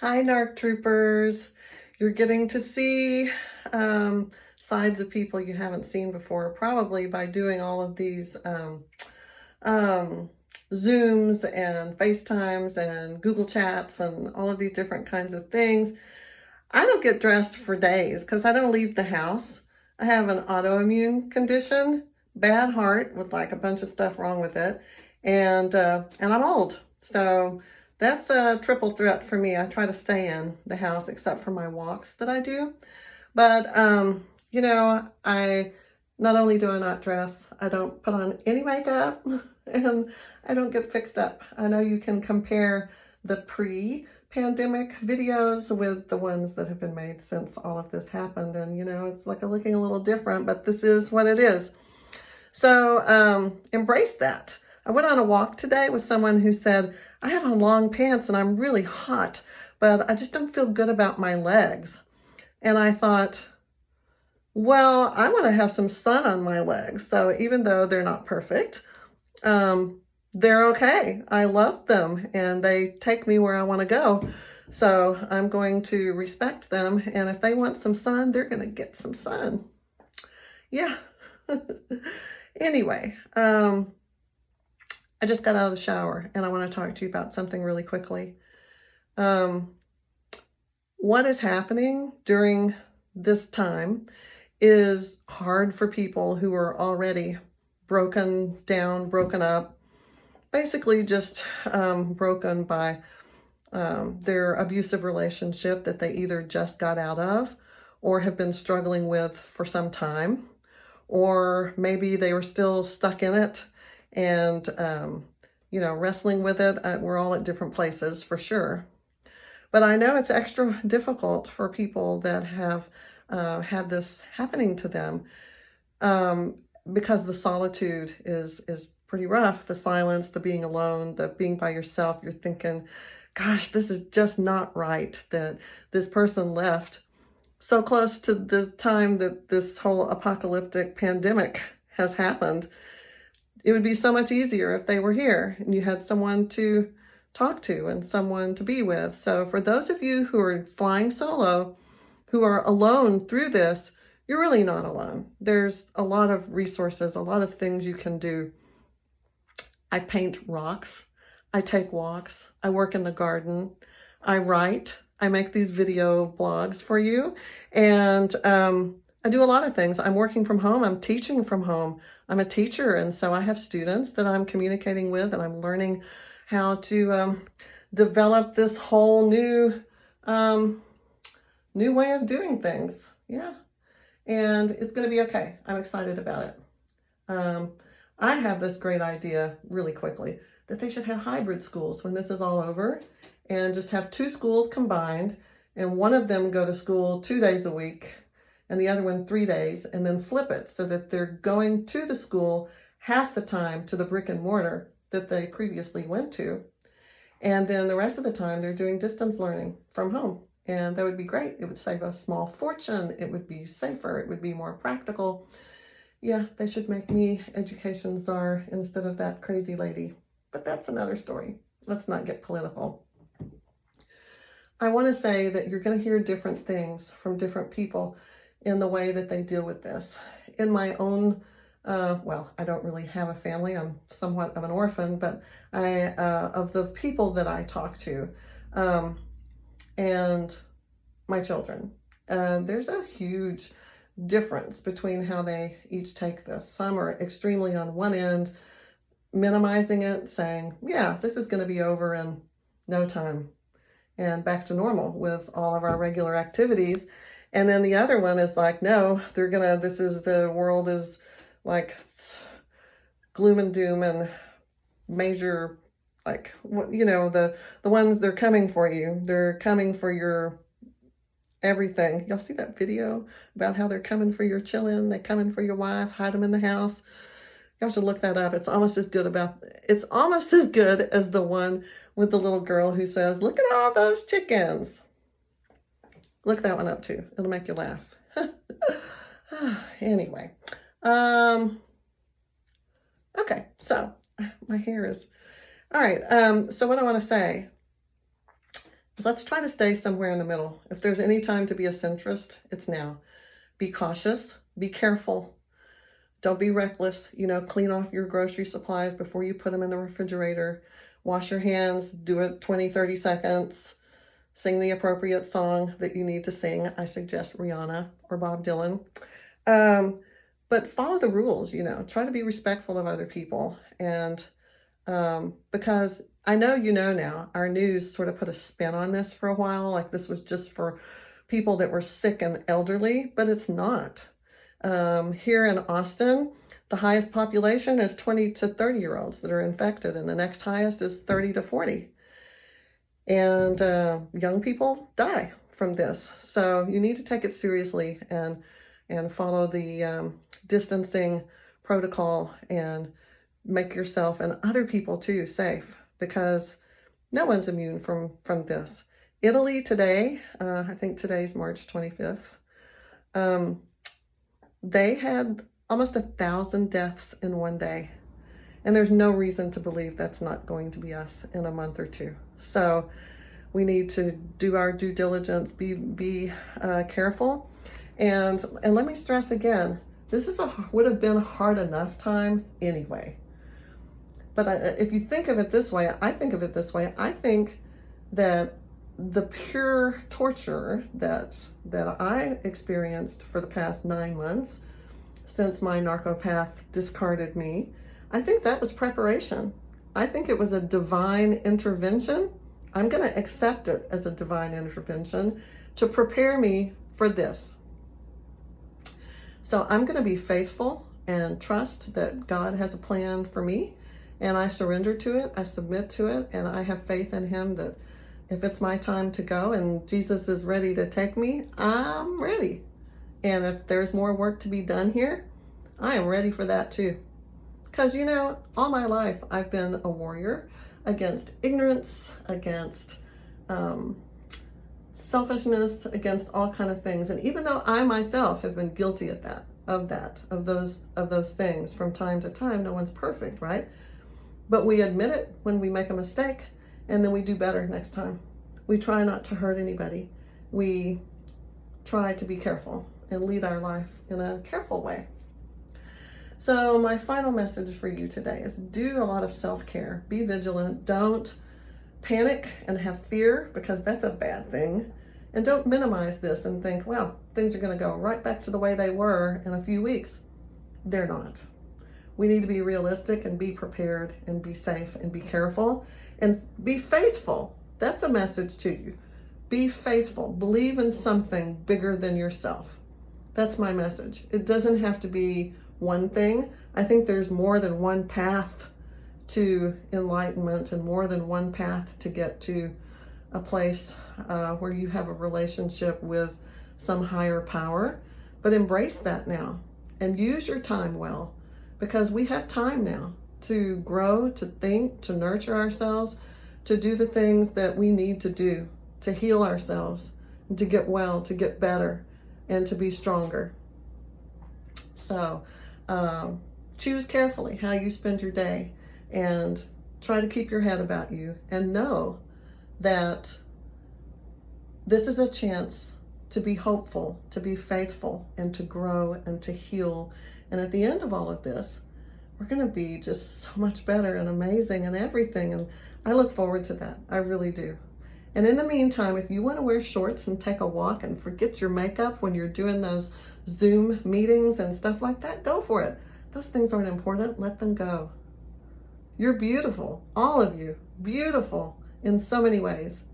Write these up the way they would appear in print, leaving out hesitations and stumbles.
Hi, N.A.R.C troopers. You're getting to see sides of people you haven't seen before, probably by doing all of these um, Zooms and FaceTimes and Google Chats and all of these different kinds of things. I don't get dressed for days because I don't leave the house. I have an autoimmune condition, bad heart with like a bunch of stuff wrong with it, and I'm old. So that's a triple threat for me. I try to stay in the house except for my walks that I do. But I not only do I not dress, I don't put on any makeup and I don't get fixed up. I know you can compare the pre-pandemic videos with the ones that have been made since all of this happened. And it's like looking a little different, but this is what it is. So embrace that. I went on a walk today with someone who said, I have on long pants and I'm really hot, but I just don't feel good about my legs. And I thought, well, I want to have some sun on my legs. So even though they're not perfect, they're okay. I love them and they take me where I want to go. So I'm going to respect them. And if they want some sun, they're going to get some sun. Yeah. Anyway, I just got out of the shower and I want to talk to you about something really quickly. What is happening during this time is hard for people who are already broken down, broken up, basically just broken by their abusive relationship that they either just got out of or have been struggling with for some time, or maybe they were still stuck in it and, wrestling with it. We're all at different places for sure. But I know it's extra difficult for people that have had this happening to them because the solitude is pretty rough. The silence, the being alone, the being by yourself. You're thinking, gosh, this is just not right that this person left so close to the time that this whole apocalyptic pandemic has happened. It would be so much easier if they were here and you had someone to talk to and someone to be with. So for those of you who are flying solo, who are alone through this, you're really not alone. There's a lot of resources, a lot of things you can do. I paint rocks. I take walks. I work in the garden. I write. I make these video blogs for you. And I do a lot of things. I'm working from home. I'm teaching from home. I'm a teacher. And so I have students that I'm communicating with and I'm learning how to develop this whole new way of doing things. Yeah. And it's going to be okay. I'm excited about it. I have this great idea really quickly that they should have hybrid schools when this is all over and just have two schools combined and one of them go to school 2 days a week and the other one 3 days, and then flip it so that they're going to the school half the time to the brick and mortar that they previously went to. And then the rest of the time they're doing distance learning from home. And that would be great. It would save a small fortune. It would be safer. It would be more practical. Yeah, they should make me education czar instead of that crazy lady. But that's another story. Let's not get political. I want to say that you're going to hear different things from different people in the way that they deal with this. In my own, I don't really have a family. I'm somewhat of an orphan, but of the people that I talk to, and my children, there's a huge difference between how they each take this. Some are extremely on one end, minimizing it, saying, yeah, this is going to be over in no time and back to normal with all of our regular activities. And then the other one is like, no, the world is like gloom and doom and major, like, the ones, they're coming for you. They're coming for your everything. Y'all see that video about how they're coming for your chillin'? They're coming for your wife, hide them in the house. Y'all should look that up. It's almost as good as the one with the little girl who says, look at all those chickens. Look that one up too. It'll make you laugh. Anyway. Okay, so my hair is, all right. So what I want to say Let's try to stay somewhere in the middle. If there's any time to be a centrist, it's now. Be cautious, be careful. Don't be reckless. Clean off your grocery supplies before you put them in the refrigerator. Wash your hands, do it 20, 30 seconds. Sing the appropriate song that you need to sing. I suggest Rihanna or Bob Dylan. But follow the rules, try to be respectful of other people. And because I know now, our news sort of put a spin on this for a while, like this was just for people that were sick and elderly, but it's not. Here in Austin, the highest population is 20 to 30-year-olds that are infected, and the next highest is 30 to 40. And young people die from this. So you need to take it seriously and follow the distancing protocol and make yourself and other people too safe, because no one's immune from this. Italy today, I think today's March 25th, they had almost 1,000 deaths in one day. And there's no reason to believe that's not going to be us in a month or two. So we need to do our due diligence, be careful. And let me stress again, this would have been a hard enough time anyway. But if you think of it this way, I think of it this way. I think that the pure torture that I experienced for the past 9 months since my narcopath discarded me, I think that was preparation. I think it was a divine intervention. I'm going to accept it as a divine intervention to prepare me for this. So I'm going to be faithful and trust that God has a plan for me, and I surrender to it, I submit to it, and I have faith in Him that if it's my time to go and Jesus is ready to take me, I'm ready. And if there's more work to be done here, I am ready for that too. Because, all my life I've been a warrior against ignorance, against selfishness, against all kind of things. And even though I myself have been guilty of those things from time to time, no one's perfect, right? But we admit it when we make a mistake, and then we do better next time. We try not to hurt anybody. We try to be careful and lead our life in a careful way. So my final message for you today is do a lot of self-care. Be vigilant. Don't panic and have fear, because that's a bad thing. And don't minimize this and think, well, things are going to go right back to the way they were in a few weeks. They're not. We need to be realistic and be prepared and be safe and be careful and be faithful. That's a message to you. Be faithful. Believe in something bigger than yourself. That's my message. It doesn't have to be one thing. I think there's more than one path to enlightenment and more than one path to get to a place where you have a relationship with some higher power. But embrace that now and use your time well, because we have time now to grow, to think, to nurture ourselves, to do the things that we need to do, to heal ourselves, to get well, to get better, and to be stronger. So choose carefully how you spend your day and try to keep your head about you, and know that this is a chance to be hopeful, to be faithful, and to grow and to heal. And at the end of all of this, we're going to be just so much better and amazing and everything. And I look forward to that. I really do. And in the meantime, if you want to wear shorts and take a walk and forget your makeup when you're doing those Zoom meetings and stuff like that, go for it. Those things aren't important. Let them go. You're beautiful. All of you. Beautiful in so many ways.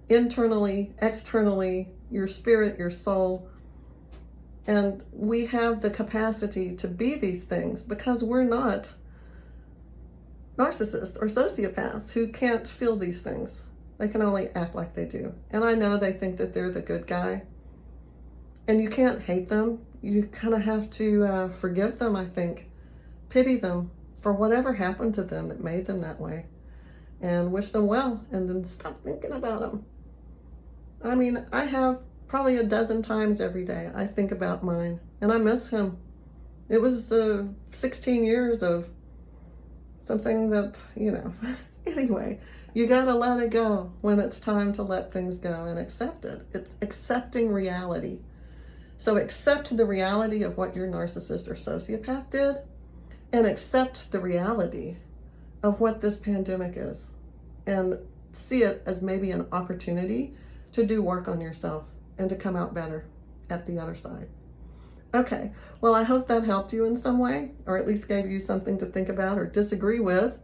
Internally, externally, your spirit, your soul. And we have the capacity to be these things because we're not narcissists or sociopaths who can't feel these things. They can only act like they do. And I know they think that they're the good guy. And you can't hate them. You kind of have to forgive them, I think. Pity them for whatever happened to them that made them that way. And wish them well, and then stop thinking about them. I mean, I have probably 12 times every day I think about mine, and I miss him. It was 16 years of something that, anyway, You gotta let it go when it's time to let things go and accept it. It's accepting reality. So accept the reality of what your narcissist or sociopath did, and accept the reality of what this pandemic is, and see it as maybe an opportunity to do work on yourself and to come out better at the other side. Okay, well, I hope that helped you in some way, or at least gave you something to think about or disagree with,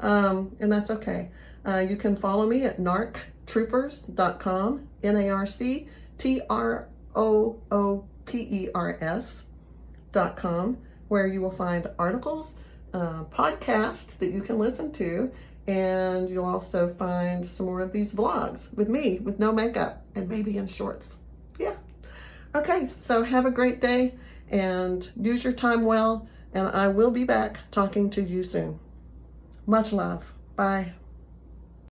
and that's okay. You can follow me at narctroopers.com, N.A.R.C. TROOPERS.com, where you will find articles, podcasts that you can listen to, and you'll also find some more of these vlogs with me, with no makeup, and maybe in shorts. Yeah. Okay, so have a great day, and use your time well, and I will be back talking to you soon. Much love. Bye.